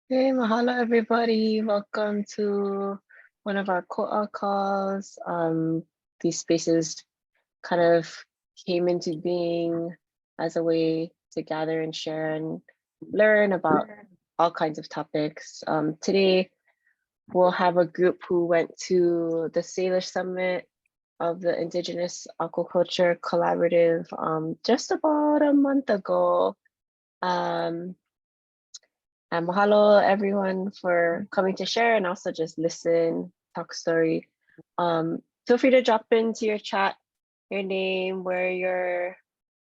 Hey, mahalo everybody. Welcome to one of our KUA calls. These spaces kind of came into being as a way to gather and share and learn about all kinds of topics. Today, we'll have a group who went to the Salish Summit of the Indigenous Aquaculture Collaborative just about a month ago. And mahalo everyone for coming to share and also just listen, talk story. Feel free to drop into your chat your name, where you're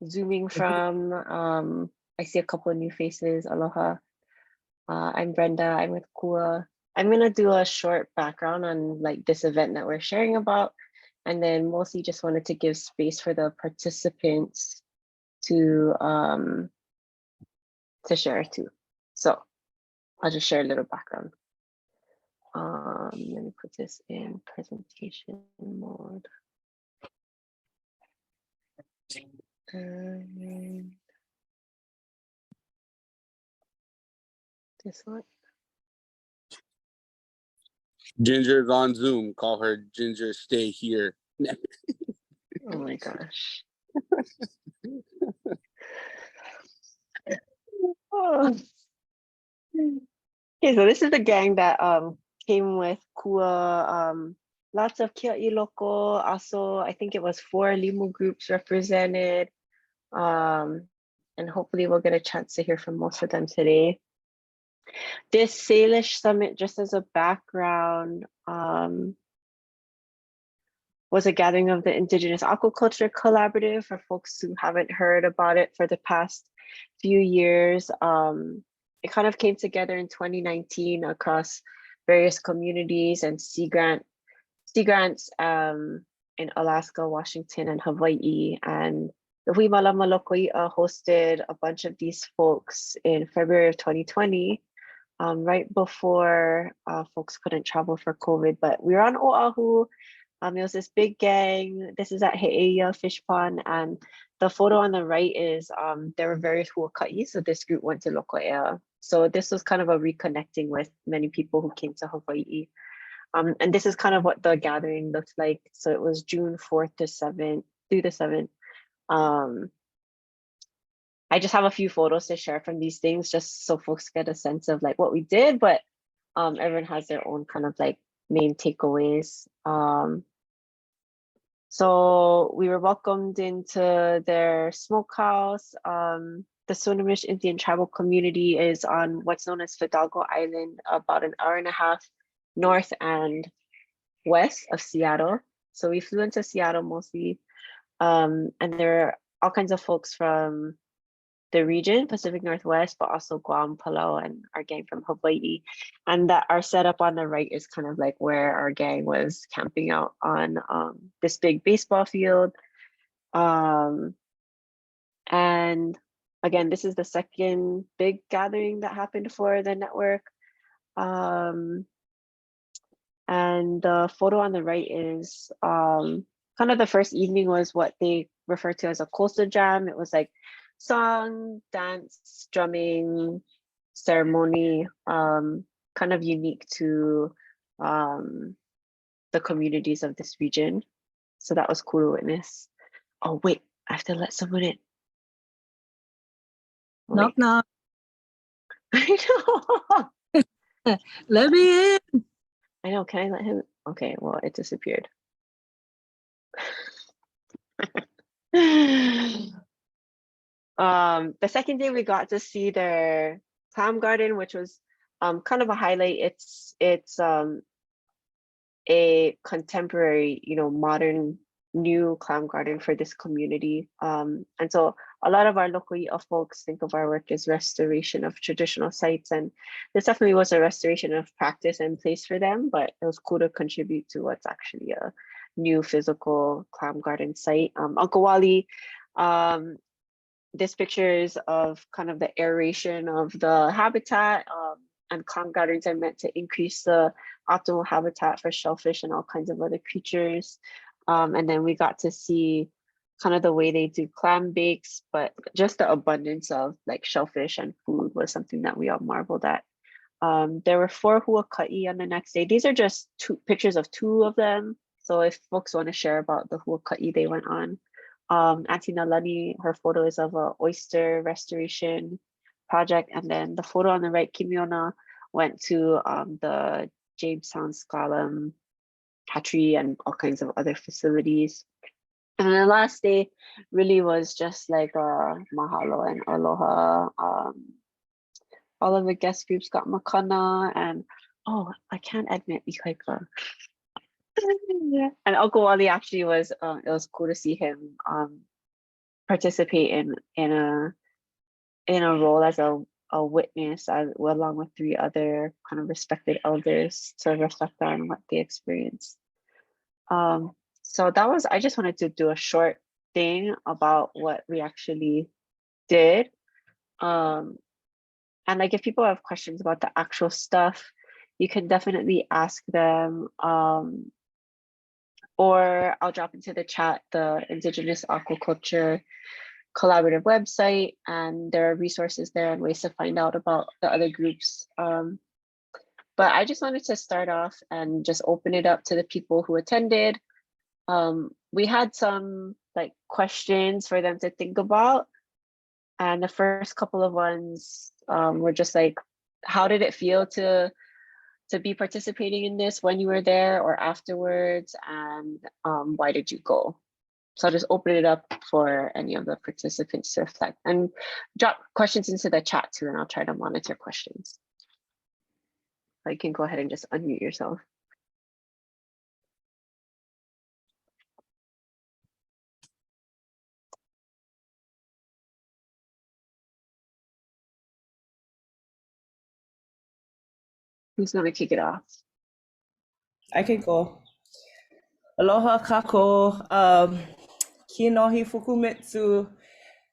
zooming from. I see a couple of new faces. Aloha. I'm Brenda. I'm with KUA. I'm gonna do a short background on like this event that we're sharing about, and then mostly just wanted to give space for the participants to share too. So I'll just share a little background. Let me put this in presentation mode. This one. Ginger's on Zoom. Call her Ginger. Stay here. Oh my gosh. Oh. Okay, so this is the gang that came with KUA. Lots of Kia'i local. Also, I think it was 4 Limu groups represented. And hopefully we'll get a chance to hear from most of them today. This Salish Summit, just as a background, was a gathering of the Indigenous Aquaculture Collaborative. For folks who haven't heard about it for the past few years. It kind of came together in 2019 across various communities and sea grants in Alaska, Washington, and Hawaii. And the Hui Malama hosted a bunch of these folks in February of 2020, right before folks couldn't travel for COVID. But we were on Oahu. It was this big gang. This is at He'eia Fish Pond, and the photo on the right is there were various huaka'i, so this group went to Loko'ea. So this was kind of a reconnecting with many people who came to Hawaii. And this is kind of what the gathering looked like. So it was June 4th to 7th, through the 7th. I just have a few photos to share from these things just so folks get a sense of like what we did, but everyone has their own kind of like main takeaways. So we were welcomed into their smokehouse. The Swinomish Indian tribal community is on what's known as Fidalgo Island, about an hour and a half north and west of Seattle. So we flew into Seattle mostly. And there are all kinds of folks from the region, Pacific Northwest, but also Guam, Palau, and our gang from Hawaii. And that our setup on the right is kind of like where our gang was camping out on this big baseball field. And again, this is the second big gathering that happened for the network. And the photo on the right is kind of the first evening was what they refer to as a coastal jam. It was like song, dance, drumming, ceremony, kind of unique to the communities of this region. So that was cool to witness. Oh wait, I have to let someone in. Knock, knock. I know. Let me in. I know, can I let him? Okay, well, it disappeared. The second day we got to see their clam garden, which was kind of a highlight. It's a contemporary, modern new clam garden for this community. And so a lot of our local folks think of our work as restoration of traditional sites, and this definitely was a restoration of practice and place for them, but it was cool to contribute to what's actually a new physical clam garden site. Uncle Wally, this picture is of kind of the aeration of the habitat, and clam gardens are meant to increase the optimal habitat for shellfish and all kinds of other creatures. And then we got to see kind of the way they do clam bakes, but just the abundance of like shellfish and food was something that we all marveled at. There were 4 huaka'i on the next day. These are just 2 pictures of 2 of them. So if folks want to share about the huaka'i they went on. Auntie Nalani, her photo is of a oyster restoration project. And then the photo on the right, Kimiona, went to the Jamestown Scala hatchery and all kinds of other facilities. And then the last day really was just like mahalo and aloha. All of the guest groups got makana, and oh, I can't admit Ikaika. And Uncle Wally actually was it was cool to see him participate in a role as a witness along with 3 other kind of respected elders to reflect on what they experienced. So that was, I just wanted to do a short thing about what we actually did. And like if people have questions about the actual stuff, you can definitely ask them. Or I'll drop into the chat the Indigenous Aquaculture Collaborative website, and there are resources there and ways to find out about the other groups. But I just wanted to start off and just open it up to the people who attended. We had some like questions for them to think about. And the first couple of ones were just like, how did it feel to be participating in this when you were there or afterwards, and why did you go? So I'll just open it up for any of the participants to reflect and drop questions into the chat too, and I'll try to monitor questions. So you can go ahead and just unmute yourself. Who's gonna kick it off? I can go. Aloha kako. Kinohi fukumitsu.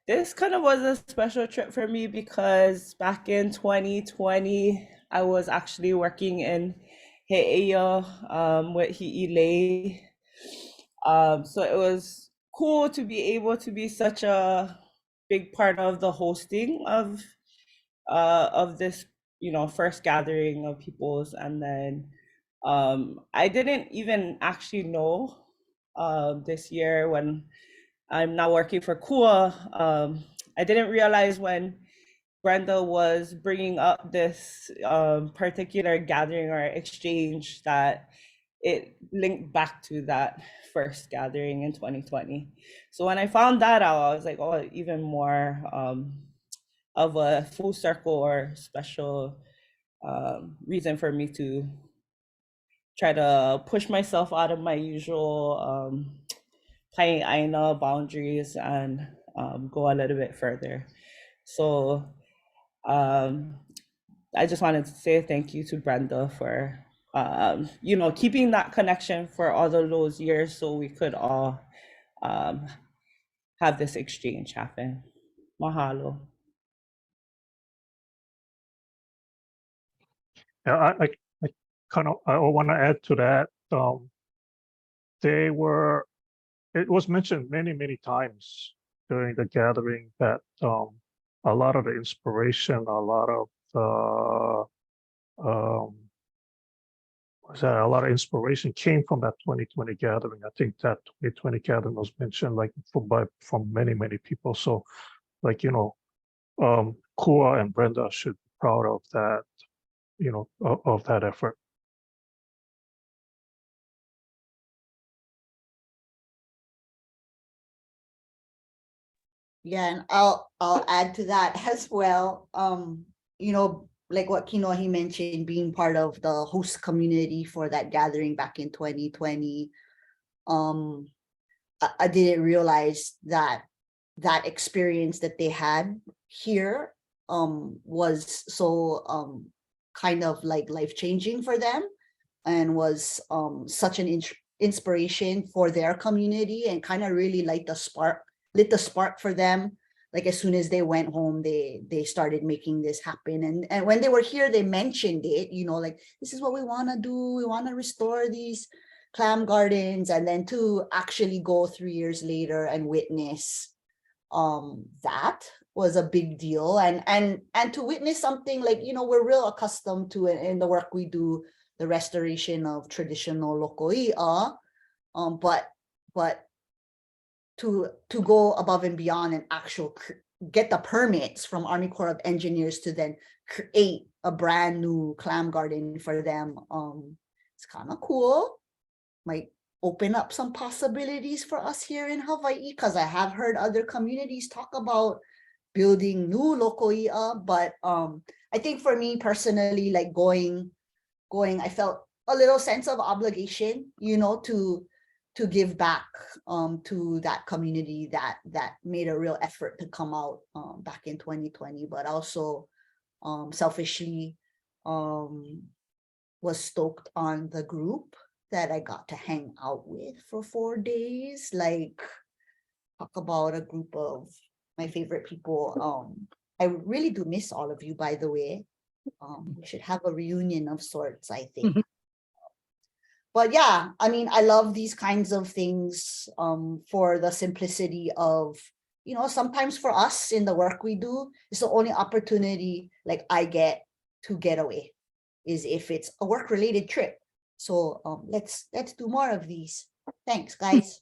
This kind of was a special trip for me because back in 2020, I was actually working in He'eia with Hi'ilei. So it was cool to be able to be such a big part of the hosting of this, first gathering of peoples. And then I didn't even actually know this year when I'm now working for KUA. I didn't realize when Brenda was bringing up this particular gathering or exchange that it linked back to that first gathering in 2020. So when I found that out, I was like, oh, even more of a full circle or special reason for me to try to push myself out of my usual Aina boundaries and go a little bit further. So I just wanted to say thank you to Brenda for keeping that connection for all of those years so we could all have this exchange happen. Mahalo. Yeah, I want to add to that. It was mentioned many times during the gathering that a lot of the inspiration, a lot of inspiration came from that 2020 gathering. I think that 2020 gathering was mentioned like from many people. So like, KUA and Brenda should be proud of that, of that effort. Yeah, and I'll add to that as well. Like what Kinohi mentioned, being part of the host community for that gathering back in 2020. I didn't realize that experience that they had here was so kind of like life-changing for them, and was such an inspiration for their community, and kind of really lit the spark for them. Like as soon as they went home, they started making this happen. And when they were here, they mentioned it, like, this is what we want to do. We want to restore these clam gardens. And then to actually go 3 years later and witness that was a big deal, and to witness something like, we're real accustomed to it in the work we do, the restoration of traditional lokoi'a, but to go above and beyond and get the permits from Army Corps of Engineers to then create a brand new clam garden for them. It's kind of cool. Might open up some possibilities for us here in Hawaii, because I have heard other communities talk about building new lokoi'a, but I think for me personally, like going, I felt a little sense of obligation, to give back to that community that made a real effort to come out back in 2020, but also selfishly was stoked on the group that I got to hang out with for 4 days. Like, talk about a group of my favorite people. I really do miss all of you, by the way. We should have a reunion of sorts, I think. But yeah, I mean, I love these kinds of things for the simplicity of, sometimes for us in the work we do, it's the only opportunity like I get to get away is if it's a work-related trip. So let's do more of these. Thanks, guys.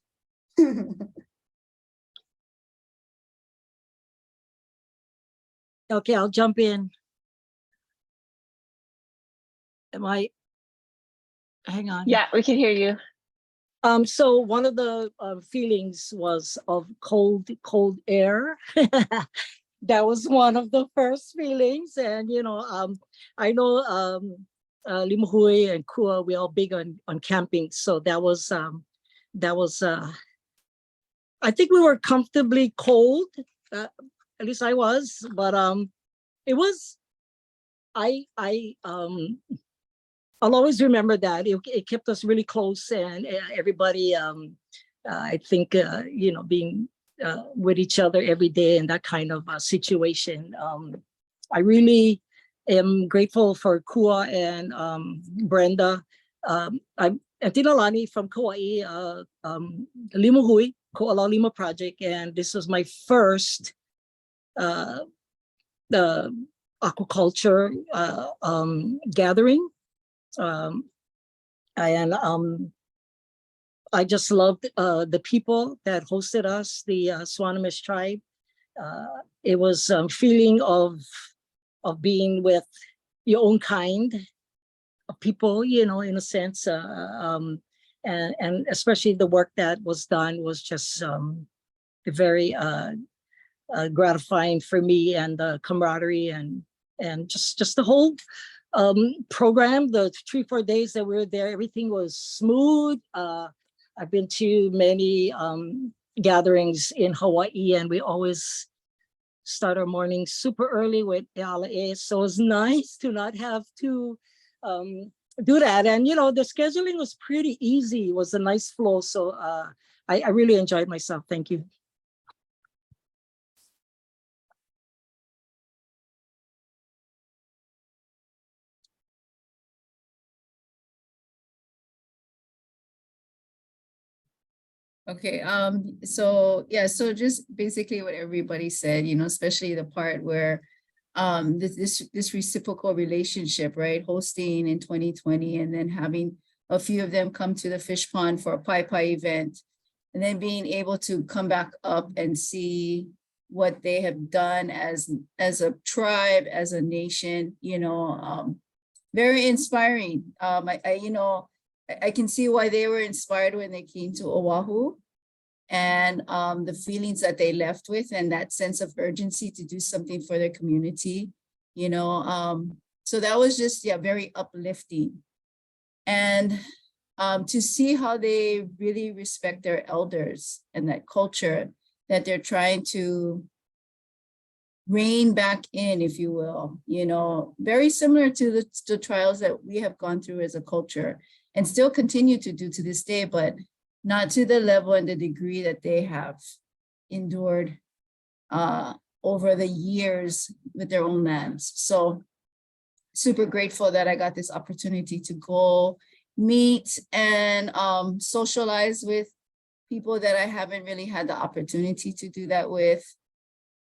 Okay, I'll jump in. Hang on. Yeah, we can hear you. So one of the feelings was of cold air. That was one of the first feelings. And, I know Limuhui and KUA, we're all big on camping. So that was, I think we were comfortably cold, at least I was, but it was, I'll always remember that it kept us really close, and everybody, I think, being with each other every day in that kind of situation. I really am grateful for KUA and Brenda. I'm Tinalani from Kauai, Limuhui, Ko'ala Lima Project, and this was my first aquaculture gathering. And I just loved the people that hosted us, the Swinomish tribe. It was a feeling of being with your own kind of people, in a sense, and especially the work that was done was just very gratifying for me, and the camaraderie and just the whole program. The 3-4 days that we were there, everything was smooth. I've been to many gatherings in Hawaii, and we always start our morning super early with e'alae. So it was nice to not have to do that. And, the scheduling was pretty easy. It was a nice flow. So I really enjoyed myself. Thank you. Okay, so yeah, so just basically what everybody said, especially the part where this reciprocal relationship, right? Hosting in 2020 and then having a few of them come to the fish pond for a Pai Pai event, and then being able to come back up and see what they have done as a tribe, as a nation, very inspiring. I can see why they were inspired when they came to Oahu, and the feelings that they left with, and that sense of urgency to do something for their community, so that was just, very uplifting. And to see how they really respect their elders and that culture that they're trying to rein back in, if you will, very similar to the trials that we have gone through as a culture and still continue to do to this day, but not to the level and the degree that they have endured over the years with their own lands. So super grateful that I got this opportunity to go meet and socialize with people that I haven't really had the opportunity to do that with.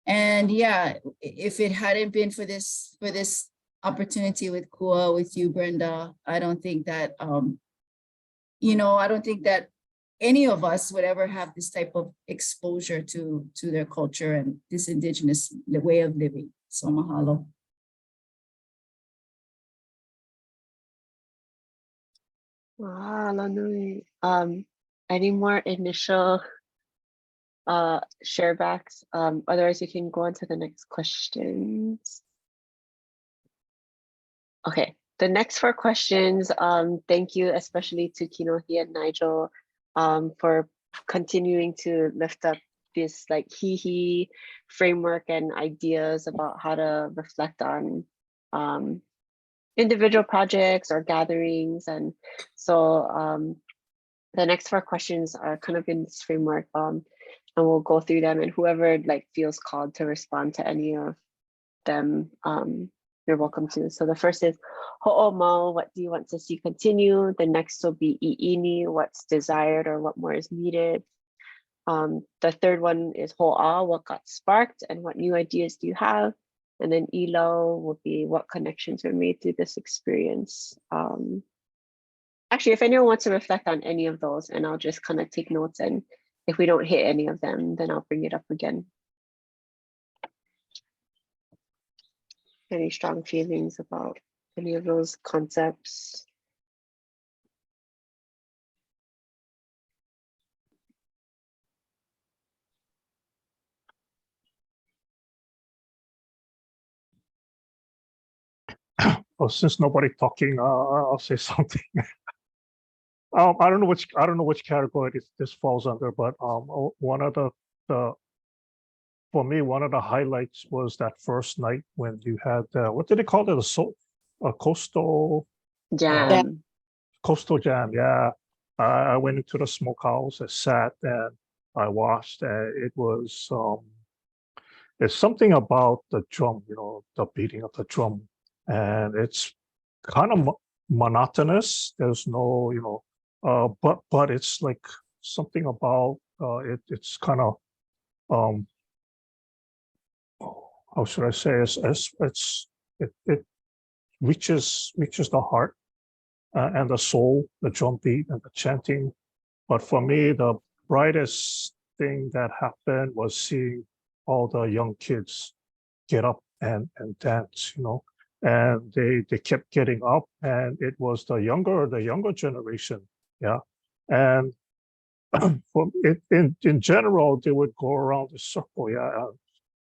And yeah, if it hadn't been for this opportunity with KUA, with you, Brenda, I don't think that I don't think that any of us would ever have this type of exposure to their culture and this indigenous way of living. So mahalo. Mahalo nui. Any more initial share backs? Otherwise you can go on to the next questions. Okay, the next 4 questions, thank you especially to Kinohi and Nigel for continuing to lift up this like he framework and ideas about how to reflect on individual projects or gatherings. And so the next 4 questions are kind of in this framework, and we'll go through them, and whoever like feels called to respond to any of them, you're welcome to. So the first is ho'omau, what do you want to see continue? The next will be i'ini, what's desired or what more is needed. The third one is ho'a, what got sparked and what new ideas do you have? And then ilo will be what connections were made through this experience. Actually, if anyone wants to reflect on any of those, and I'll just kind of take notes, and if we don't hit any of them, then I'll bring it up again. Any strong feelings about any of those concepts? Well, since nobody talking, I'll say something. I don't know which category this falls under, but one of the for me, one of the highlights was that first night when you had what did they call it? A coastal Jam. coastal jam. Yeah, I went into the smokehouse. I sat and I watched. It was there's something about the drum, the beating of the drum, and it's kind of monotonous. There's no, but it's like something about it. It's kind of how should I say? It reaches the heart and the soul, the drum beat and the chanting. But for me, the brightest thing that happened was seeing all the young kids get up and dance, and they kept getting up, and it was the younger generation, yeah. And for it in general, they would go around the circle, yeah,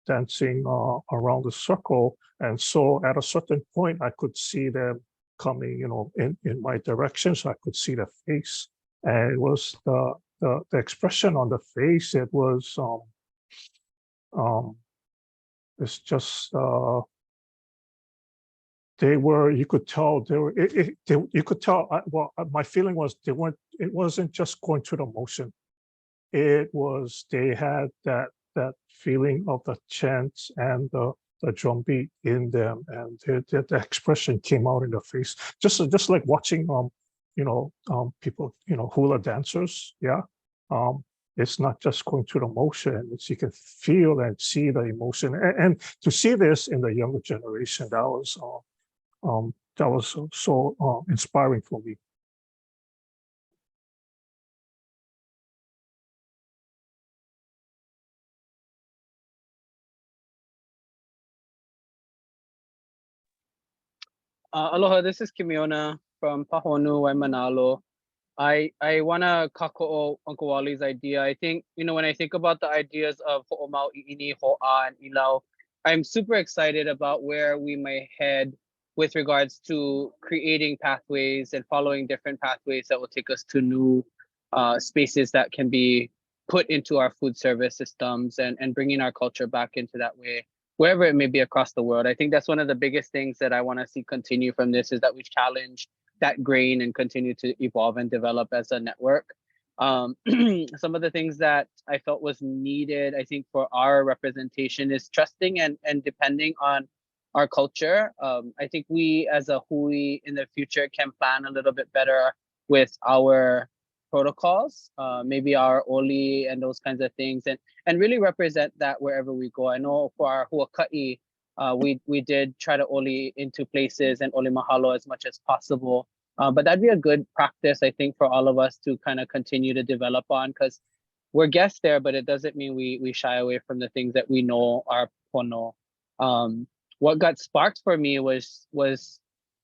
dancing around the circle. And so at a certain point, I could see them coming, in my direction, so I could see the face. And it was the expression on the face. It was it's just you could tell you could tell. My feeling was it wasn't just going through the motion. It was they had that feeling of the chants and the drum beat in them, and the expression came out in the face. Just like watching people, hula dancers, yeah. It's not just going through the motion, it's you can feel and see the emotion. And to see this in the younger generation, that was so inspiring for me. Aloha, this is Kimiona from Pahonu, Waimanalo. I want to kako Uncle Wally's idea. I think, when I think about the ideas of ho'omau, i'ini, ho'a, and ilau, I'm super excited about where we may head with regards to creating pathways and following different pathways that will take us to new spaces that can be put into our food service systems, and bringing our culture back into that way, wherever it may be across the world. I think that's one of the biggest things that I want to see continue from this, is that we challenge that grain and continue to evolve and develop as a network. Some of the things that I felt was needed, I think, for our representation is trusting and depending on our culture. I think we as a hui in the future can plan a little bit better with our protocols, maybe our oli and those kinds of things, and really represent that wherever we go. I know for our huaka'i, we did try to oli into places and oli mahalo as much as possible. But that'd be a good practice, I think, for all of us to kind of continue to develop on, because we're guests there, but it doesn't mean we shy away from the things that we know are pono. What got sparked for me was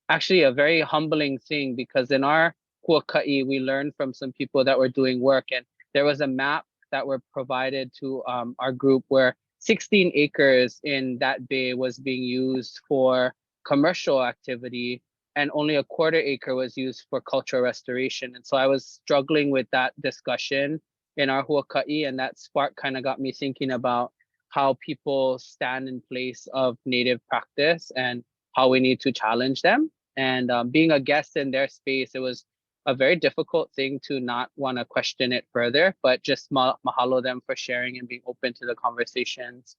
actually a very humbling thing, because in our huaka'i, we learned from some people that were doing work, and there was a map that were provided to our group where 16 acres in that bay was being used for commercial activity, and only a quarter acre was used for cultural restoration. And so I was struggling with that discussion in our huaka'i, and that spark kind of got me thinking about how people stand in place of native practice and how we need to challenge them. And being a guest in their space, it was a very difficult thing to not want to question it further, but just mahalo them for sharing and being open to the conversations.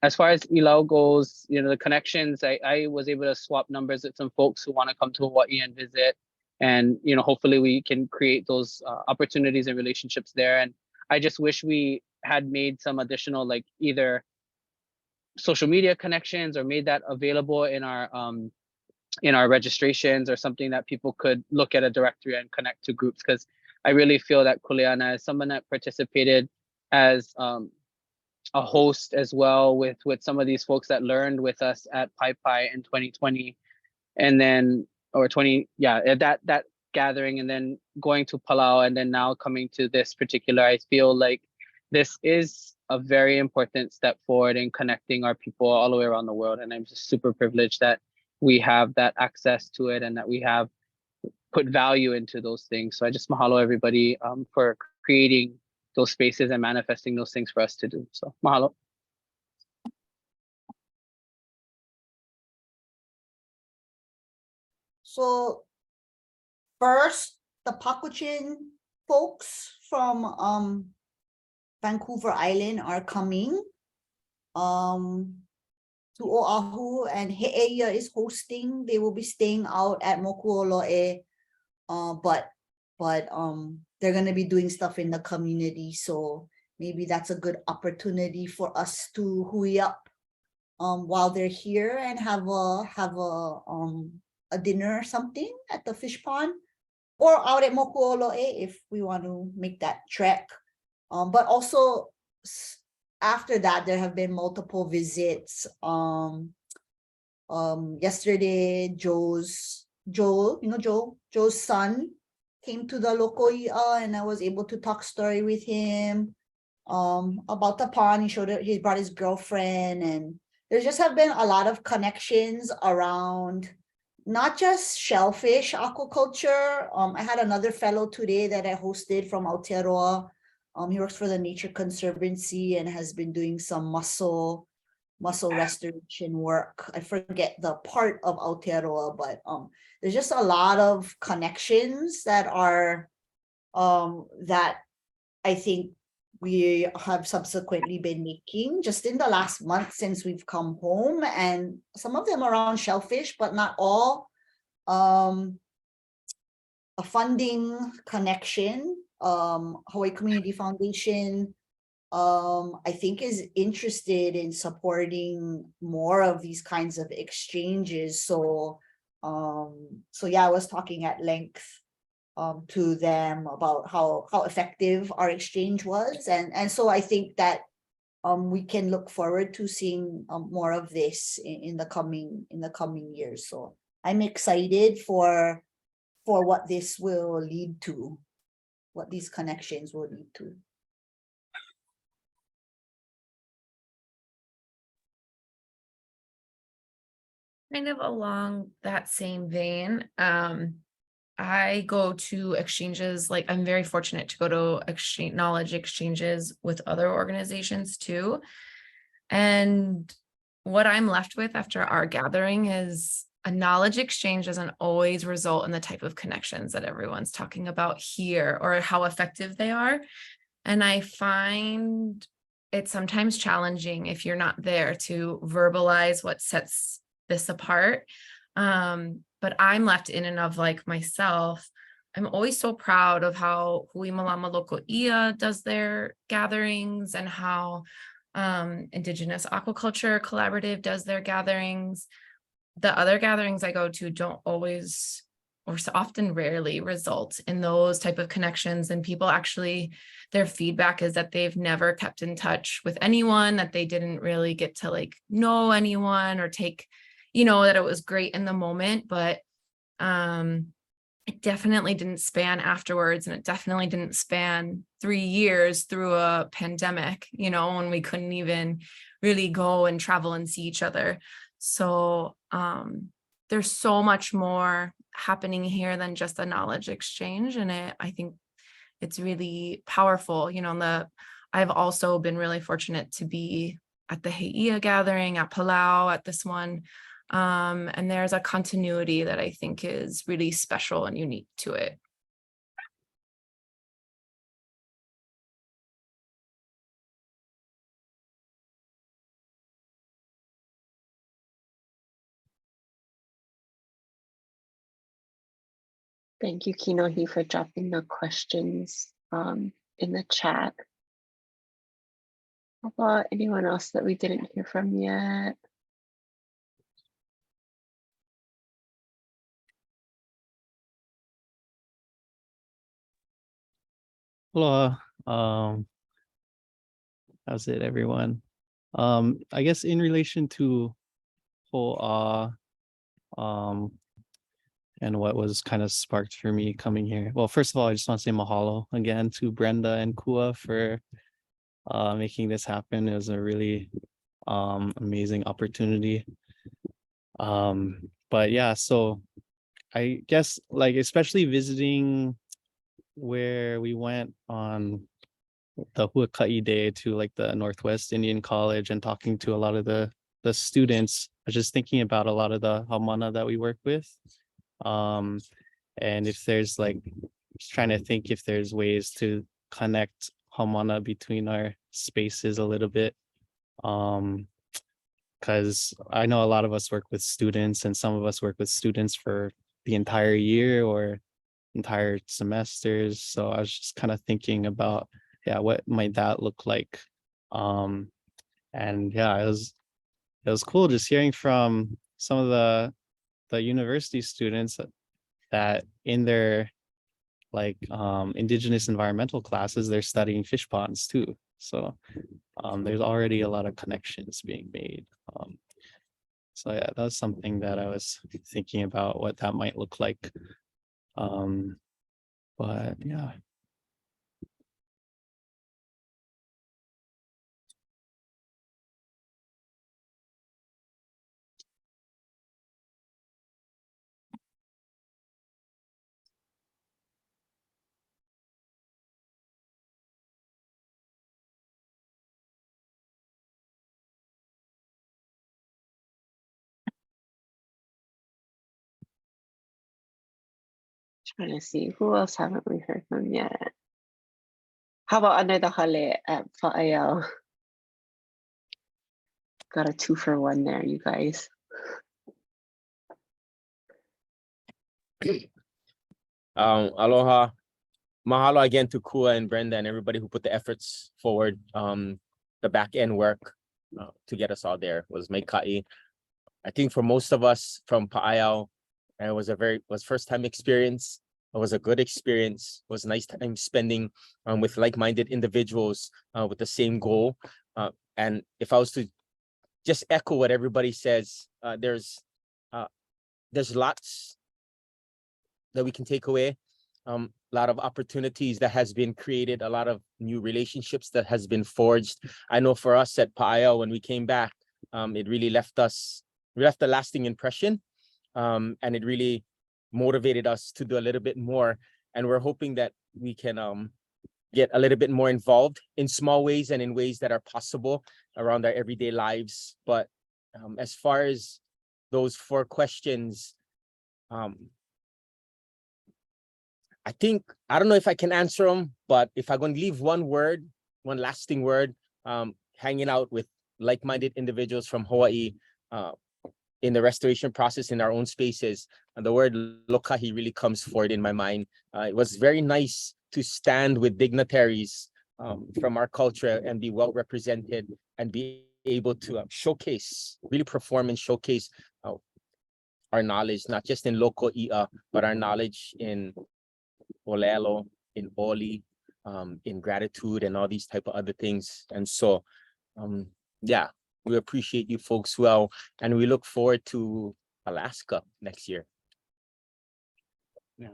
As far as Ilau goes, the connections, I was able to swap numbers with some folks who want to come to Hawaii and visit. And, hopefully we can create those opportunities and relationships there. And I just wish we had made some additional, like, either social media connections or made that available in our registrations, or something that people could look at a directory and connect to groups. Because I really feel that Kuleana is someone that participated as a host as well with some of these folks that learned with us at Pai Pai in 2020, and then that gathering, and then going to Palau, and then now coming to this particular. I feel like this is a very important step forward in connecting our people all the way around the world, and I'm just super privileged that we have that access to it and that we have put value into those things. So I just mahalo everybody for creating those spaces and manifesting those things for us to do. So mahalo. So first, the Pakuchin folks from Vancouver Island are coming to Oahu, and He'eia is hosting. They will be staying out at Mokuolo'e, but they're going to be doing stuff in the community. So maybe that's a good opportunity for us to hui up while they're here and have a dinner or something at the fish pond, or out at Mokuolo'e if we want to make that trek. But also after that, there have been multiple visits. Yesterday, Joe's son came to the Lokoi'a, and I was able to talk story with him about the pond. He brought his girlfriend, and there just have been a lot of connections around not just shellfish aquaculture. I had another fellow today that I hosted from Aotearoa. He works for the Nature Conservancy and has been doing some mussel restoration work. I forget the part of Aotearoa, but there's just a lot of connections that are that I think we have subsequently been making just in the last month since we've come home, and some of them around shellfish, but not all. A funding connection, Hawaii Community Foundation, I think is interested in supporting more of these kinds of exchanges. So yeah, I was talking at length to them about how effective our exchange was, and so I think that we can look forward to seeing more of this in the coming years. So I'm excited for what this will lead to, what these connections will lead to. Kind of along that same vein, I go to exchanges, like I'm very fortunate to go to knowledge exchanges with other organizations too. And what I'm left with after our gathering is a knowledge exchange doesn't always result in the type of connections that everyone's talking about here or how effective they are. And I find it sometimes challenging if you're not there to verbalize what sets this apart. But I'm left in and of like myself. I'm always so proud of how Hui Malama Loko Ia does their gatherings and how Indigenous Aquaculture Collaborative does their gatherings. The other gatherings I go to don't always, or often rarely, result in those type of connections, and people actually, their feedback is that they've never kept in touch with anyone, that they didn't really get to like know anyone or take, that it was great in the moment, but it definitely didn't span afterwards, and it definitely didn't span 3 years through a pandemic, when we couldn't even really go and travel and see each other. So there's so much more happening here than just a knowledge exchange, and I think it's really powerful. I've also been really fortunate to be at the Heia gathering, at Palau, at this one. And there's a continuity that I think is really special and unique to it. Thank you, Kinohi, for dropping the questions in the chat. How about anyone else that we didn't hear from yet? Hello. How's it, everyone? I guess in relation to whole and what was kind of sparked for me coming here. Well, first of all, I just want to say mahalo again to Brenda and KUA for making this happen. It was a really amazing opportunity. But yeah, so I guess like especially visiting where we went on the Huakai Day to like the Northwest Indian College and talking to a lot of the students. I was just thinking about a lot of the Haumana that we work with. And if there's like, just trying to think if there's ways to connect Haumana between our spaces a little bit. Because I know a lot of us work with students and some of us work with students for the entire year or entire semesters. So I was just kind of thinking about, yeah, what might that look like? And yeah, it was cool just hearing from some of the university students that in their like indigenous environmental classes, they're studying fish ponds too. So there's already a lot of connections being made. So yeah, that was something that I was thinking about what that might look like. But yeah. Trying to see who else haven't we heard from yet. How about Anay Dahale at Fa'ayao? Got a 2-for-1 there, you guys. Aloha. Mahalo again to KUA and Brenda and everybody who put the efforts forward. The back end work to get us all there was Meikai. I think for most of us from Pa'ayao, it was first time experience. It was a good experience. It was a nice time spending with like-minded individuals with the same goal. And if I was to just echo what everybody says, there's lots that we can take away. A lot of opportunities that has been created, a lot of new relationships that has been forged. I know for us at Pa'ayao, when we came back, it really left a lasting impression, and it really motivated us to do a little bit more. And we're hoping that we can get a little bit more involved in small ways and in ways that are possible around our everyday lives. But as far as those 4 questions, I think, I don't know if I can answer them, but if I'm going to leave one lasting word, hanging out with like-minded individuals from Hawaii, in the restoration process in our own spaces. And the word lokahi really comes forward in my mind. It was very nice to stand with dignitaries from our culture and be well represented and be able to showcase, really perform and showcase our knowledge, not just in local ia, but our knowledge in Olelo, in Oli, in gratitude and all these type of other things. And so, yeah, we appreciate you folks well, and we look forward to Alaska next year. Yeah.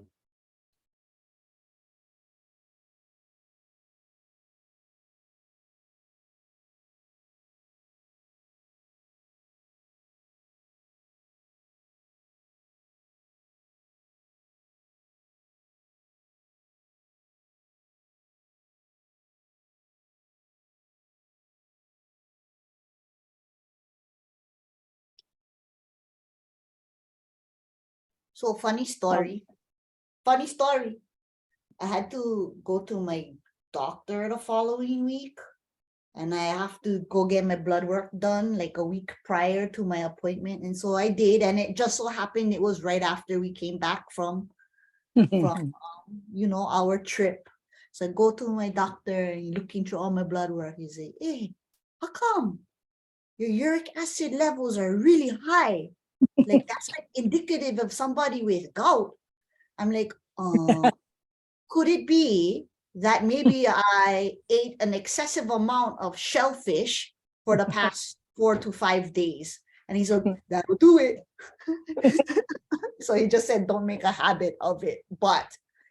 So funny story. Funny story. I had to go to my doctor the following week, and I have to go get my blood work done like a week prior to my appointment. And so I did, and it just so happened it was right after we came back from our trip. So I go to my doctor and looking through all my blood work. He say, "Hey, how come your uric acid levels are really high? Like that's like indicative of somebody with gout." I'm like, could it be that maybe I ate an excessive amount of shellfish for the past 4 to 5 days? And he said, that will do it. So he just said, don't make a habit of it. But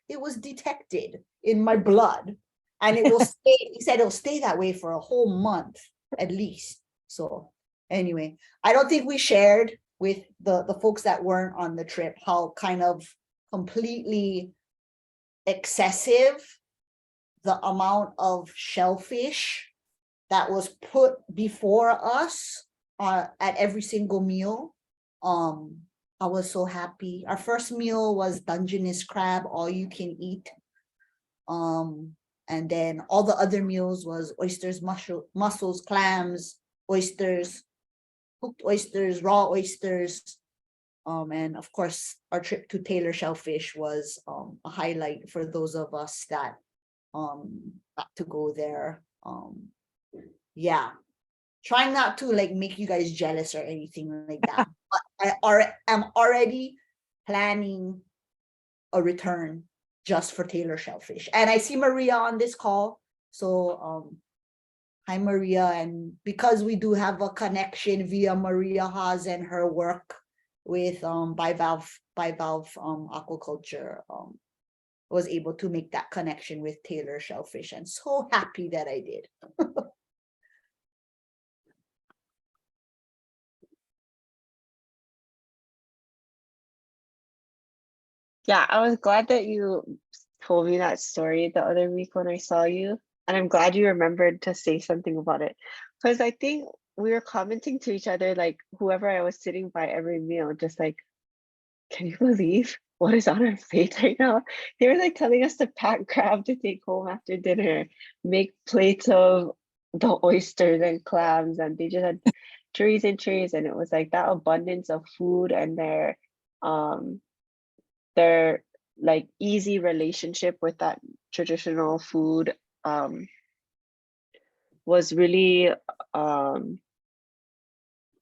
it was detected in my blood, and it will stay. He said it'll stay that way for a whole month at least. So anyway, I don't think we shared with the folks that weren't on the trip how kind of completely excessive the amount of shellfish that was put before us at every single meal. I was so happy. Our first meal was Dungeness crab, all you can eat. And then all the other meals was oysters, mussels, clams, oysters, cooked oysters, raw oysters. And of course, our trip to Taylor Shellfish was a highlight for those of us that got to go there. Yeah, trying not to like make you guys jealous or anything like that. But I am already planning a return just for Taylor Shellfish. And I see Maria on this call. So hi Maria. And because we do have a connection via Maria Haas and her work with bivalve aquaculture, was able to make that connection with Taylor Shellfish, and so happy that I did. Yeah, I was glad that you told me that story the other week when I saw you. And I'm glad you remembered to say something about it. Because I think we were commenting to each other, like whoever I was sitting by every meal, just like, can you believe what is on our plate right now? They were like telling us to pack crab to take home after dinner, make plates of the oysters and clams, and they just had trays and trays. And it was like that abundance of food, and their like easy relationship with that traditional food was really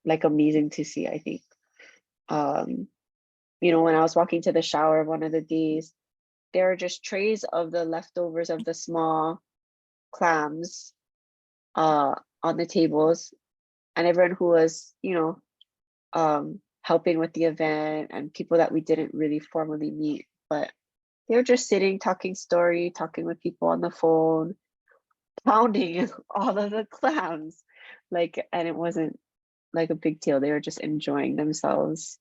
like amazing to see, I think. When I was walking to the shower one of the days, there were just trays of the leftovers of the small clams on the tables, and everyone who was helping with the event, and people that we didn't really formally meet, but they were just sitting, talking with people on the phone, pounding all of the clams, and it wasn't like a big deal. They were just enjoying themselves.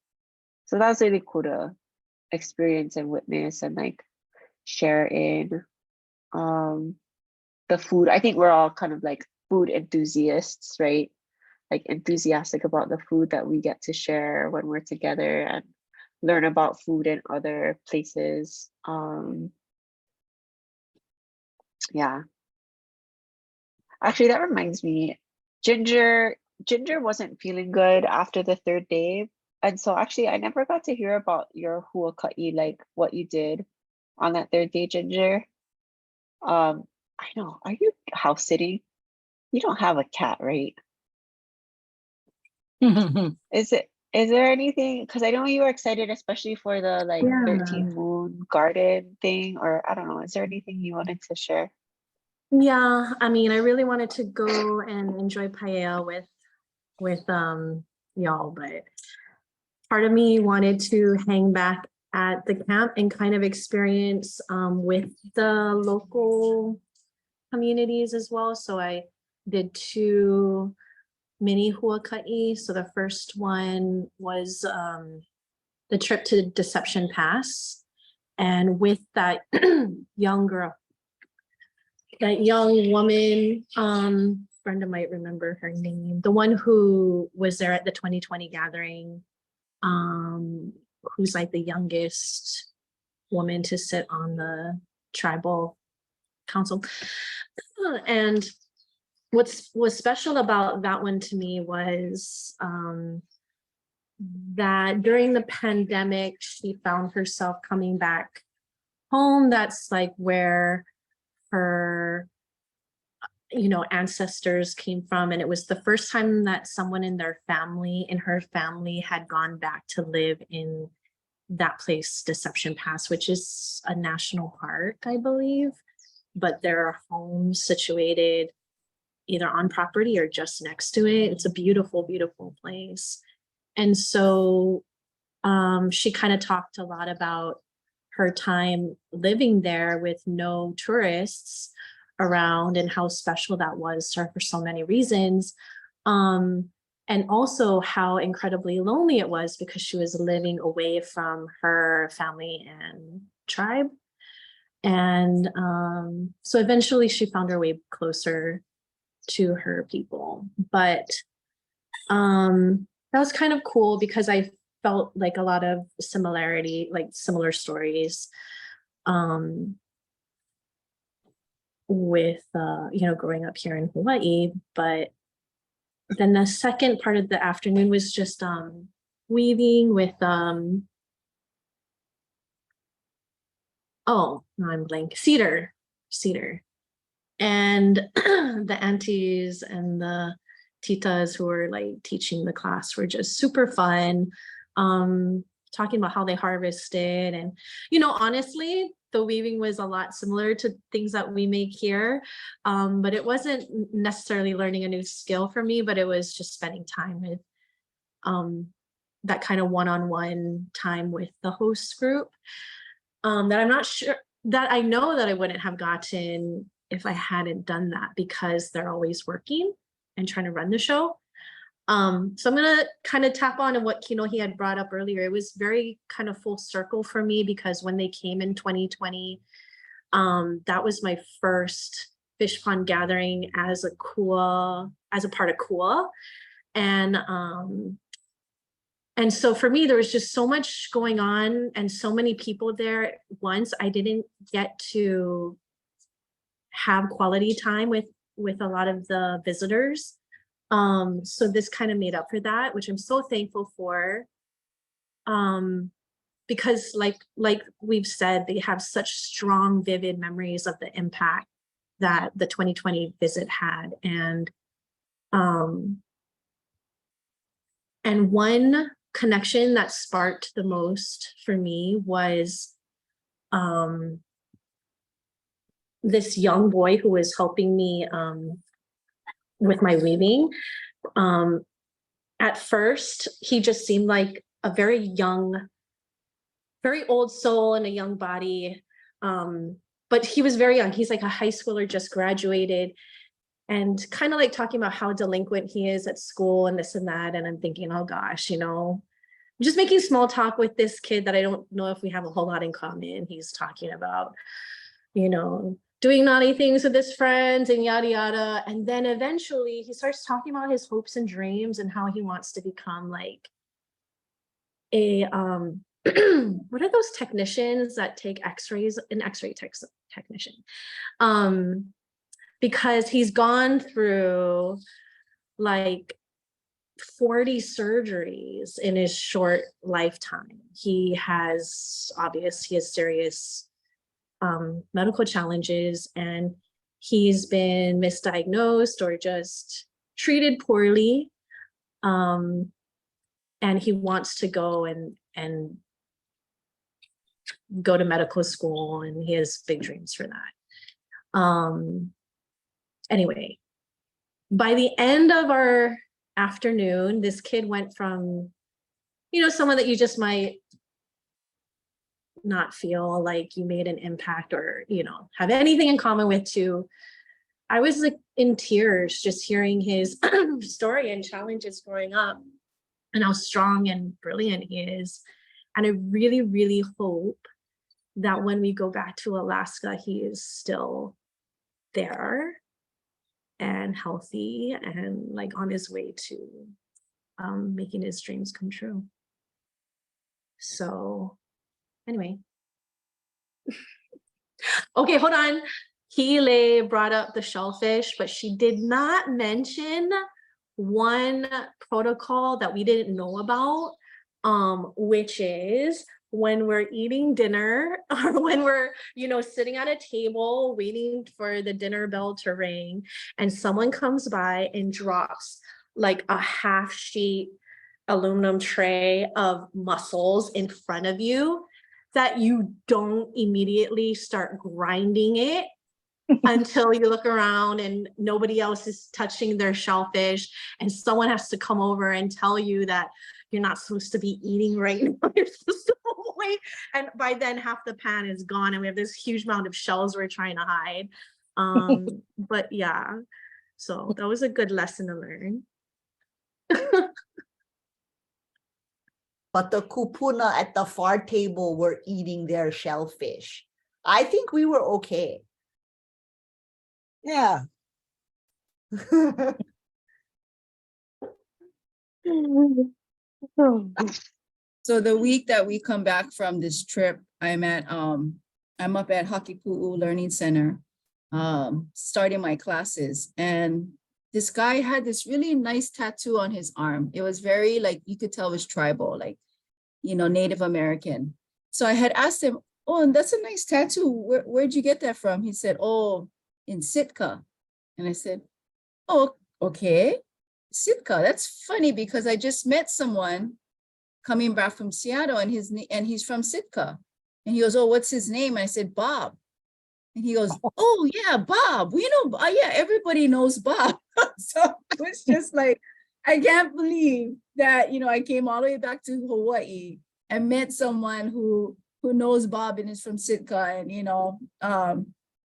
So that was really cool to experience and witness and like share in the food. I think we're all kind of like food enthusiasts, right? Like enthusiastic about the food that we get to share when we're together and learn about food in other places. Yeah. Actually, that reminds me, Ginger wasn't feeling good after the third day, And so actually I never got to hear about your huaka'i, like what you did on that third day, Ginger. I know, are you house sitting? You don't have a cat, right? Is there anything, because I know you were excited, especially for the like Yeah. 13 moon garden thing, or I don't know, is there anything you wanted to share? Yeah, I mean, I really wanted to go and enjoy paella with y'all, but part of me wanted to hang back at the camp and kind of experience with the local communities as well. So I did 2 mini huaka'i. So the first one was the trip to Deception Pass. And with that young girl, that young woman, Brenda might remember her name, the one who was there at the 2020 gathering, who's like the youngest woman to sit on the tribal council. And what's special about that one to me was that during the pandemic, she found herself coming back home. That's like where her ancestors came from, and it was the first time that someone in her family had gone back to live in that place, Deception Pass, which is a national park, I believe, but there are homes situated either on property or just next to it. It's a beautiful, beautiful place. And so she kind of talked a lot about her time living there with no tourists around and how special that was to her for so many reasons. And also how incredibly lonely it was because she was living away from her family and tribe. And so eventually she found her way closer to her people. But that was kind of cool because I felt like a lot of similarity, like similar stories with growing up here in Hawaii. But then the second part of the afternoon was just weaving with oh no, I'm blank, cedar. And the aunties and the titas who were like teaching the class were just super fun, talking about how they harvested. And honestly, the weaving was a lot similar to things that we make here, but it wasn't necessarily learning a new skill for me, but it was just spending time with that kind of one-on-one time with the host group that I'm not sure, that I know that I wouldn't have gotten if I hadn't done that, because they're always working and trying to run the show. So I'm gonna kind of tap on what Kinohi had brought up earlier. It was very kind of full circle for me because when they came in 2020, that was my first fish pond gathering as a KUA, as a part of KUA. And so for me, there was just so much going on and so many people there at once. I didn't get to have quality time with a lot of the visitors. So this kind of made up for that, which I'm so thankful for. Because like we've said, they have such strong, vivid memories of the impact that the 2020 visit had. And one connection that sparked the most for me was this young boy who was helping me with my weaving. At first, he just seemed like a very young, very old soul in a young body. But he was very young. He's like a high schooler, just graduated, and kind of like talking about how delinquent he is at school and this and that. And I'm thinking, oh gosh, just making small talk with this kid that I don't know if we have a whole lot in common. He's talking about, doing naughty things with his friends and yada yada. And then eventually he starts talking about his hopes and dreams and how he wants to become like a what are those technicians that take x-rays, an x-ray technician, because he's gone through like 40 surgeries in his short lifetime. He has serious medical challenges, and he's been misdiagnosed or just treated poorly. And he wants to go and go to medical school, and he has big dreams for that. Anyway, by the end of our afternoon, this kid went from, someone that you just might not feel like you made an impact or, have anything in common with, to, I was like in tears just hearing his story and challenges growing up and how strong and brilliant he is. And I really, really hope that when we go back to Alaska, he is still there and healthy and like on his way to making his dreams come true. So anyway. Okay, hold on. Kile brought up the shellfish, but she did not mention one protocol that we didn't know about, which is when we're eating dinner or when we're, sitting at a table waiting for the dinner bell to ring, and someone comes by and drops like a half sheet aluminum tray of mussels in front of you, that you don't immediately start grinding it until you look around and nobody else is touching their shellfish, and someone has to come over and tell you that you're not supposed to be eating right now. You're supposed to wait. And by then half the pan is gone and we have this huge amount of shells we're trying to hide. But yeah, so that was a good lesson to learn. But the kupuna at the far table were eating their shellfish. I think we were okay. Yeah. So the week that we come back from this trip, I'm up at Hakipu'u Learning Center, starting my classes. And this guy had this really nice tattoo on his arm. It was very, like, you could tell it was tribal, like, Native American. So I had asked him, oh, and that's a nice tattoo. Where'd you get that from? He said, oh, in Sitka. And I said, oh, okay, Sitka. That's funny because I just met someone coming back from Seattle, and he's from Sitka. And he goes, oh, what's his name? And I said, Bob. And he goes, oh yeah, Bob. We know, yeah, everybody knows Bob. So it was just like, I can't believe that, I came all the way back to Hawaii and met someone who knows Bob and is from Sitka. And,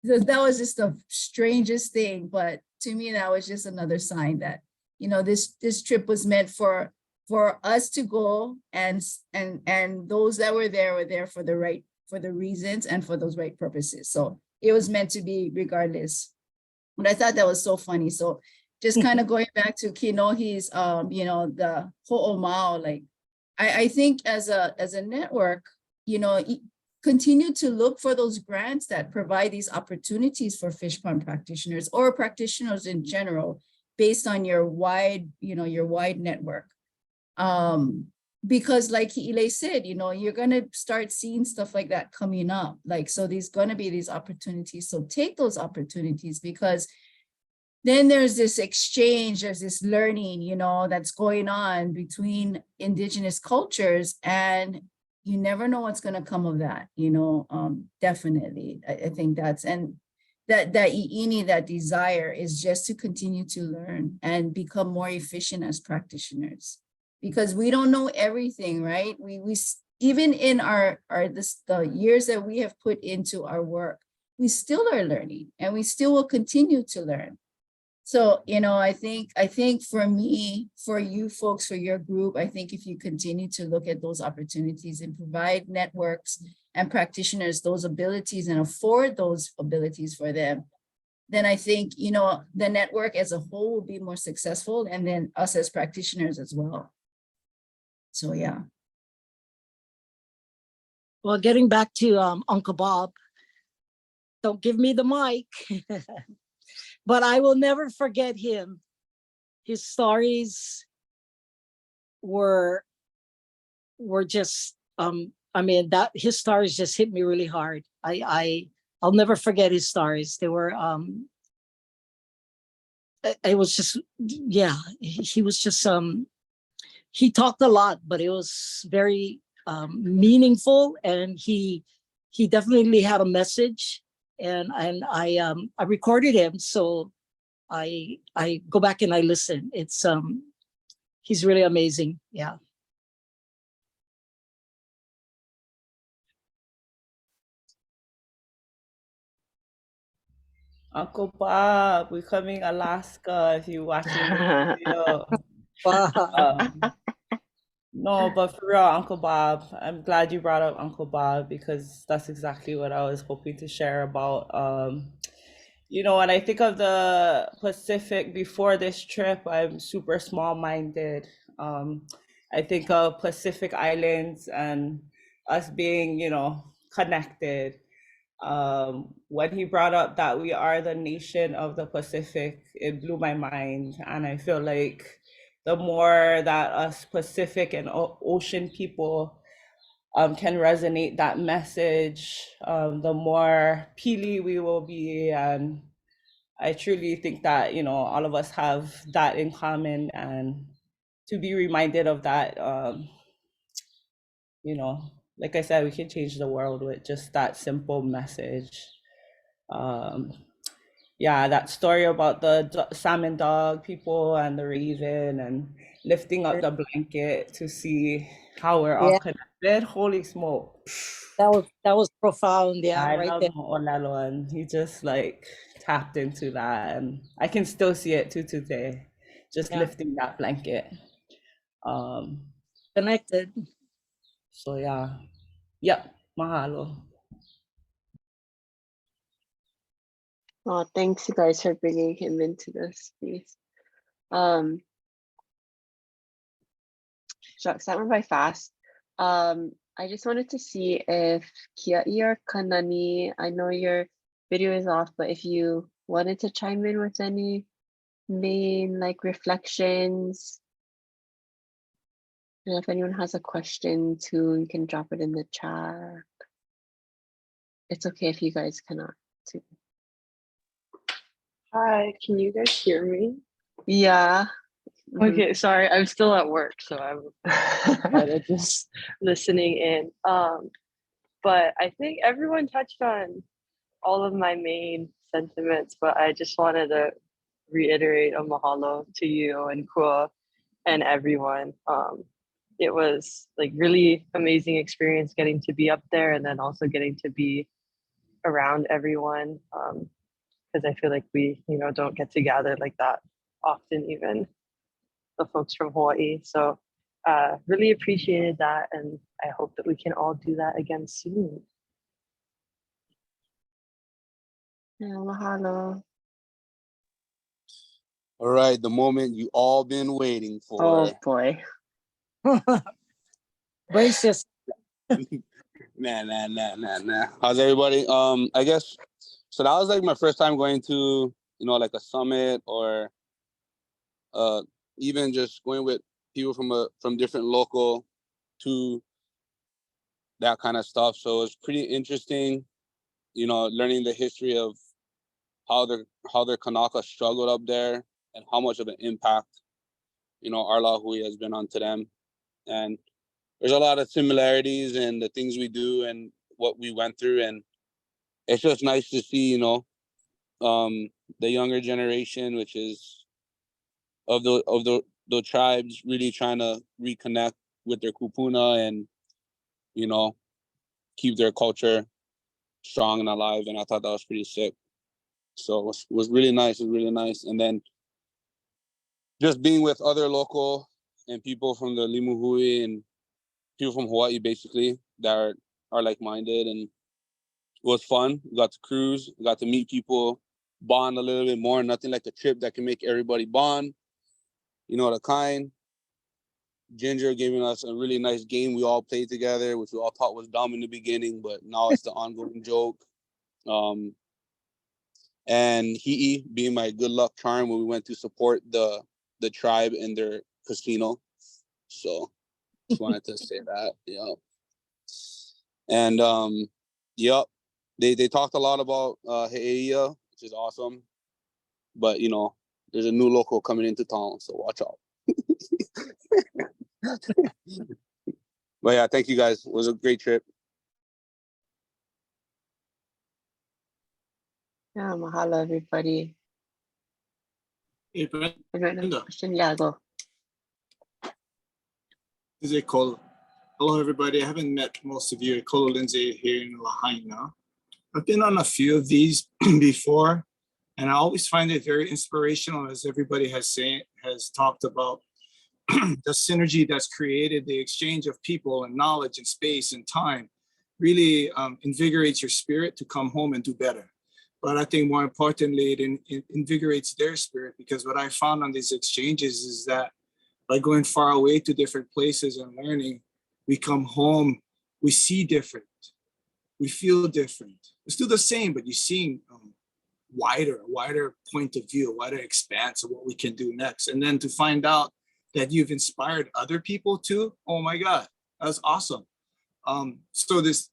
that was just the strangest thing. But to me, that was just another sign that, this trip was meant for us to go, and those that were there for the reasons and for those right purposes. So it was meant to be regardless. But I thought that was so funny. So just kind of going back to Kinohi's, the ho'omau, like, I think as a network, continue to look for those grants that provide these opportunities for fish pond practitioners or practitioners in general, based on your wide network. Because like Ile said, you're going to start seeing stuff like that coming up. Like, so there's going to be these opportunities. So take those opportunities, because then there's this exchange, there's this learning, that's going on between indigenous cultures, and you never know what's going to come of that, definitely. I think that's, and that iini, that desire is just to continue to learn and become more efficient as practitioners, because we don't know everything, right? We even in the years that we have put into our work, we still are learning, and we still will continue to learn. So, I think for me, for you folks, for your group, I think if you continue to look at those opportunities and provide networks and practitioners those abilities and afford those abilities for them, then I think, the network as a whole will be more successful, and then us as practitioners as well. So, yeah. Well, getting back to Uncle Bob, don't give me the mic. But I will never forget him, his stories, were just I mean, that his stars just hit me really hard. I'll never forget his stars. They were it was just, yeah, he was just he talked a lot, but it was very meaningful, and he definitely had a message. And I recorded him, so I go back and I listen. It's he's really amazing. Yeah. Uncle Bob, we're coming Alaska if you're watching this video. Um, no, but for real, Uncle Bob, I'm glad you brought up Uncle Bob because that's exactly what I was hoping to share about. You know, when I think of the Pacific before this trip, I'm super small-minded. I think of Pacific Islands and us being, you know, connected. When he brought up that we are the nation of the Pacific, it blew my mind. And I feel like the more that us Pacific and ocean people can resonate that message, the more peely we will be. And I truly think that, you know, all of us have that in common, and to be reminded of that, you know, like I said, we can change the world with just that simple message. Yeah, that story about the salmon dog people and the raven and lifting up the blanket to see how we're all Yeah, connected. Holy smoke. that was profound. Yeah, I right love there. Olalon. He just like tapped into that, and I can still see it to today. Just Yeah, lifting that blanket. Um, connected. so yeah. Yep. Mahalo. Oh, thanks you guys for bringing him into this space. Shucks, that went by fast. I just wanted to see if Kiai or Kanani, I know your video is off, but if you wanted to chime in with any main like reflections, and if anyone has a question too, you can drop it in the chat. It's okay if you guys cannot too. Hi, can you guys hear me? Yeah. Okay, sorry, I'm still at work, so I'm kind of just listening in. But I think everyone touched on all of my main sentiments, but I just wanted to reiterate a mahalo to you and KUA and everyone. It was like really amazing experience getting to be up there and then also getting to be around everyone. Because I feel like we, you know, don't get to gather like that often, even the folks from Hawaii. So really appreciated that, and I hope that we can all do that again soon. Yeah, mahalo. All right, the moment you all been waiting for. Oh boy. Brace yourself. Nah. How's everybody? I guess so. That was like my first time going to, you know, like a summit or even just going with people from different local to that kind of stuff. So it's pretty interesting, you know, learning the history of how their Kanaka struggled up there and how much of an impact, you know, our Lahui has been onto them. And there's a lot of similarities in the things we do and what we went through. And it's just nice to see, you know, the younger generation, which is of the tribes, really trying to reconnect with their kupuna and, you know, keep their culture strong and alive. And I thought that was pretty sick. So it was really nice. It was really nice. And then just being with other local and people from the Limuhui and people from Hawaii, basically, that are like-minded, and it was fun. We got to cruise, we got to meet people, bond a little bit more. Nothing like a trip that can make everybody bond, you know, the kind. Ginger giving us a really nice game we all played together, which we all thought was dumb in the beginning, but now it's the ongoing joke. And Hi'i being my good luck charm when we went to support the tribe in their casino. So just wanted to say that. Yeah. And yep, they talked a lot about He'eia, which is awesome. But you know, there's a new local coming into town, so watch out. But yeah, thank you guys. It was a great trip. Yeah, mahalo everybody. Hey, Brenda, Another question? Yeah, go. this is Cole. Hello, everybody. I haven't met most of you. Cole Lindsay here in Lahaina. I've been on a few of these before, and I always find it very inspirational, as everybody has talked about the synergy that's created, the exchange of people and knowledge and space and time really invigorates your spirit to come home and do better. But I think more importantly, it invigorates their spirit, because what I found on these exchanges is that by going far away to different places and learning, we come home, we see different, we feel different. We're still the same, but you're seeing wider point of view, a wider expanse of what we can do next. And then to find out that you've inspired other people too, oh my God, that's awesome. I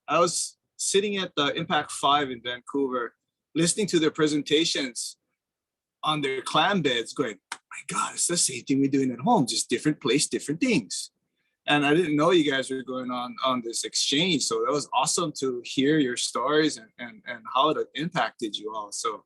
was sitting at the Impact 5 in Vancouver, listening to their presentations on their clam beds, going, my God, it's the same thing we're doing at home, just different place, different things. And I didn't know you guys were going on this exchange. So that was awesome to hear your stories and how it impacted you all. So,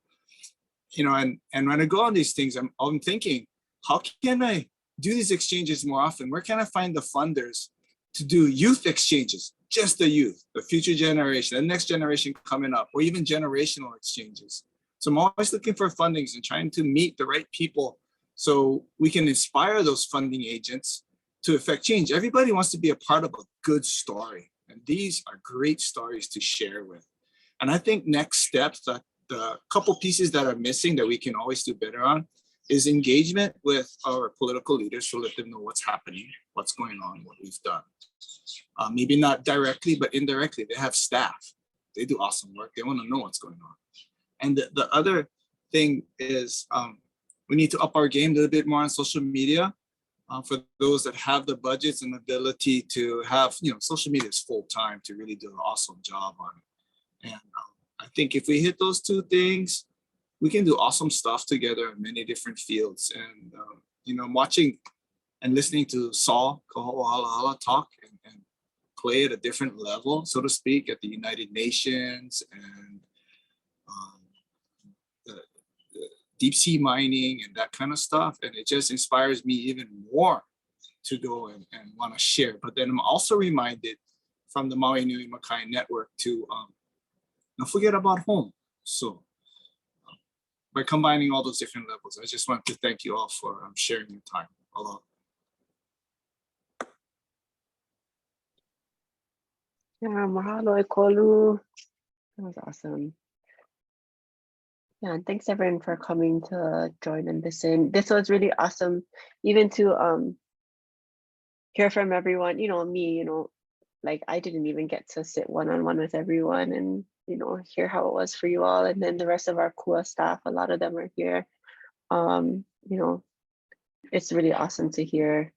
you know, and when I go on these things, I'm thinking, how can I do these exchanges more often? Where can I find the funders to do youth exchanges? Just the youth, the future generation, the next generation coming up, or even generational exchanges. So I'm always looking for fundings and trying to meet the right people so we can inspire those funding agents to affect change. Everybody wants to be a part of a good story, and these are great stories to share with. And I think next steps, the couple pieces that are missing that we can always do better on is engagement with our political leaders to let them know what's happening, what's going on, what we've done. Maybe not directly, but indirectly. They have staff. They do awesome work. They want to know what's going on. And the other thing is we need to up our game a little bit more on social media for those that have the budgets and ability to have, you know, social media is full time to really do an awesome job on it. And I think if we hit those two things, we can do awesome stuff together in many different fields. And, you know, I'm watching and listening to Saul Kaho'olahala talk and play at a different level, so to speak, at the United Nations and the deep sea mining and that kind of stuff. And it just inspires me even more to go and want to share. But then I'm also reminded from the Maui Nui Makai network to not forget about home. So by combining all those different levels, I just want to thank you all for sharing your time. Aloha. Yeah, mahalo e kolu. That was awesome. Yeah, and thanks everyone for coming to join and listen. This was really awesome, even to hear from everyone. You know, me, you know, like I didn't even get to sit one-on-one with everyone and, you know, hear how it was for you all. And then the rest of our KUA staff, a lot of them are here. You know, it's really awesome to hear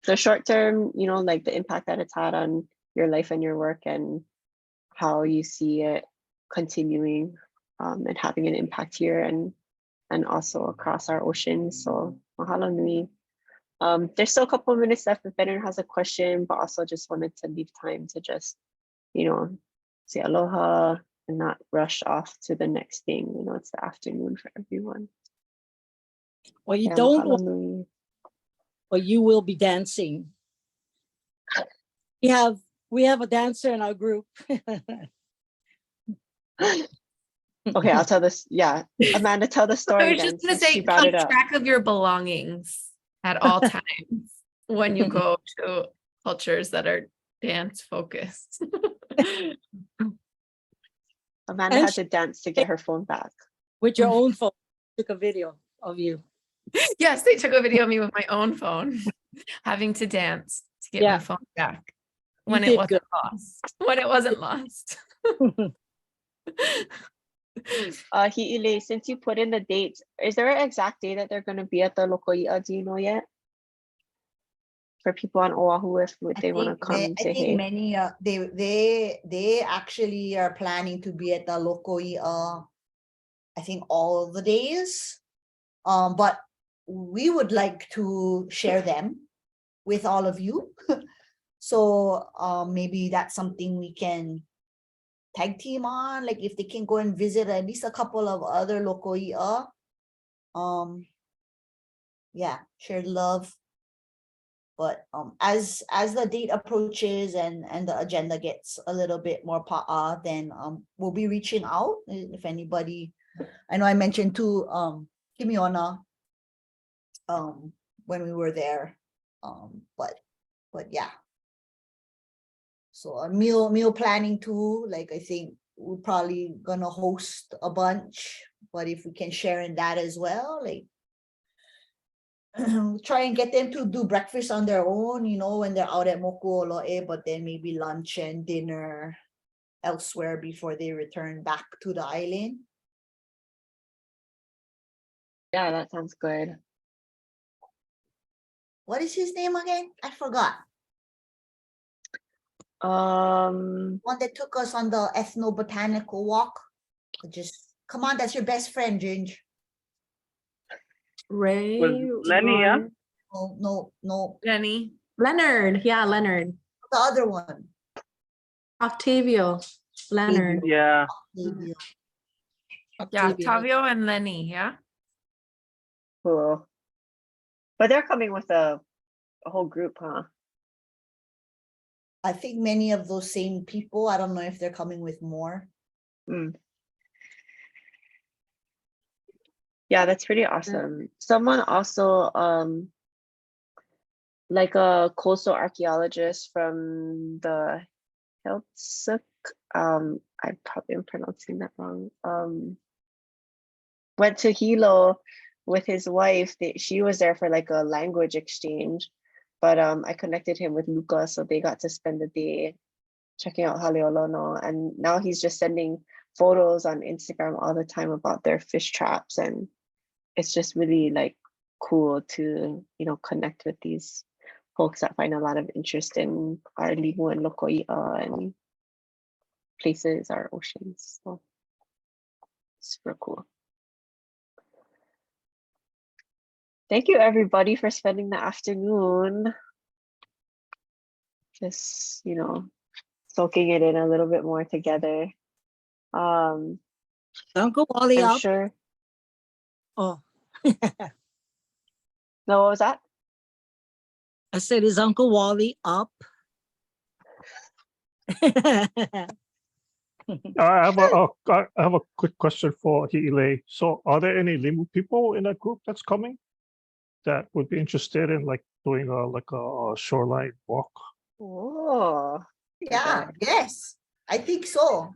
the short term, you know, like the impact that it's had on your life and your work and how you see it continuing and having an impact here and also across our oceans. So mahalo nui. There's still a couple of minutes left if anyone has a question, but also just wanted to leave time to just, you know, say aloha and not rush off to the next thing. You know, it's the afternoon for everyone. Well, you Yeah, don't, mahalo nui. or you will be dancing. We have a dancer in our group. Okay, I'll tell this. Yeah, Amanda, tell the I story was then. just gonna Since she say, brought keep it up. track of your belongings at all times when you go to cultures that are dance focused. Amanda And had to dance to get her phone back. with your own phone, took a video of you. Yes, they took a video of me with my own phone, having to dance to get my phone back when it did wasn't good. lost. When it wasn't lost. Hi'ile, since you put in the dates, is there an exact day that they're going to be at the Lokoi'a? Do you know yet? for people on Oahu if they want to think come I say think hey? many they actually are planning to be at the Lokoi I think all of the days. But we would like to share them with all of you. So maybe that's something we can tag team on, like if they can go and visit at least a couple of other Lokoi. Yeah, share love. But as the date approaches and the agenda gets a little bit more then we'll be reaching out if anybody. I know I mentioned to Kimiona when we were there, but yeah. So a meal planning too. Like I think we're probably gonna host a bunch, but if we can share in that as well, like try and get them to do breakfast on their own, you know, when they're out at Mokuolo'e, but then maybe lunch and dinner elsewhere before they return back to the island. Yeah, that sounds good. What is his name again? I forgot. Um, One that took us on the ethnobotanical walk. Just come on, that's your best friend, Ginge. Ray. Was Lenny, yeah? No. Jenny. Leonard. Yeah, Leonard. The other one. Octavio. Leonard. Yeah. Octavio. Yeah, Octavio. Octavio and Lenny, yeah. cool. But they're coming with a whole group, huh? I think many of those same people. I don't know if they're coming with more. Mm. Yeah, that's pretty awesome. Someone also like a coastal archaeologist from the Heltsuk, I probably am pronouncing that wrong. Went to Hilo with his wife. She was there for like a language exchange, but I connected him with Luca, so they got to spend the day checking out Haleolono, and now he's just sending photos on Instagram all the time about their fish traps, and it's just really like cool to, you know, connect with these folks that find a lot of interest in our limu and lokoi'a and places, our oceans. So super cool. Thank you everybody for spending the afternoon just, you know, soaking it in a little bit more together. Uncle Wally I'm up. sure. Oh, No, what was that? I said, is Uncle Wally up? I have a quick question for Hi'ile. So are there any Limu people in that group that's coming that would be interested in like doing a shoreline walk? Oh, Yeah, yes, I think so.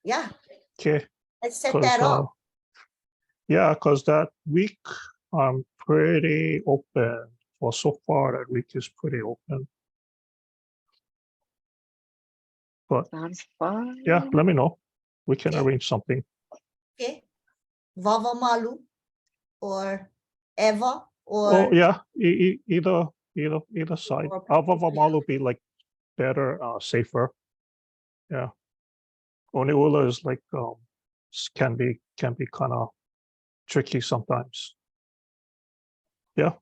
Yeah, Okay, let's set that because up. yeah, because that week I'm pretty open. For so far, that week is pretty open. But sounds fun. yeah, let me know. We can Okay. arrange something. Okay, Vava Malu or Eva or Oh yeah, either side. Or- Alva will be like better, safer. Yeah. Oniula is like can be kind of tricky sometimes. Yeah.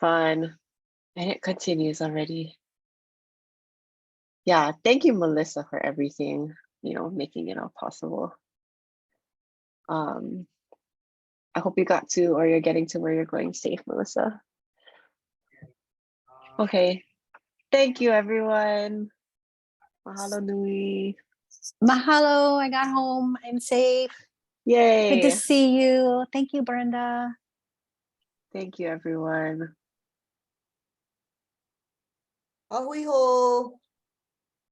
Fun. And it continues already. Yeah, thank you, Melissa, for everything, you know, making it all possible. I hope you got to, or you're getting to where you're going safe, Melissa. Okay. Thank you, everyone. Mahalo nui. Mahalo, I got home. I'm safe. Yay. Good to see you. Thank you, Brenda. Thank you, everyone. Ahui ho.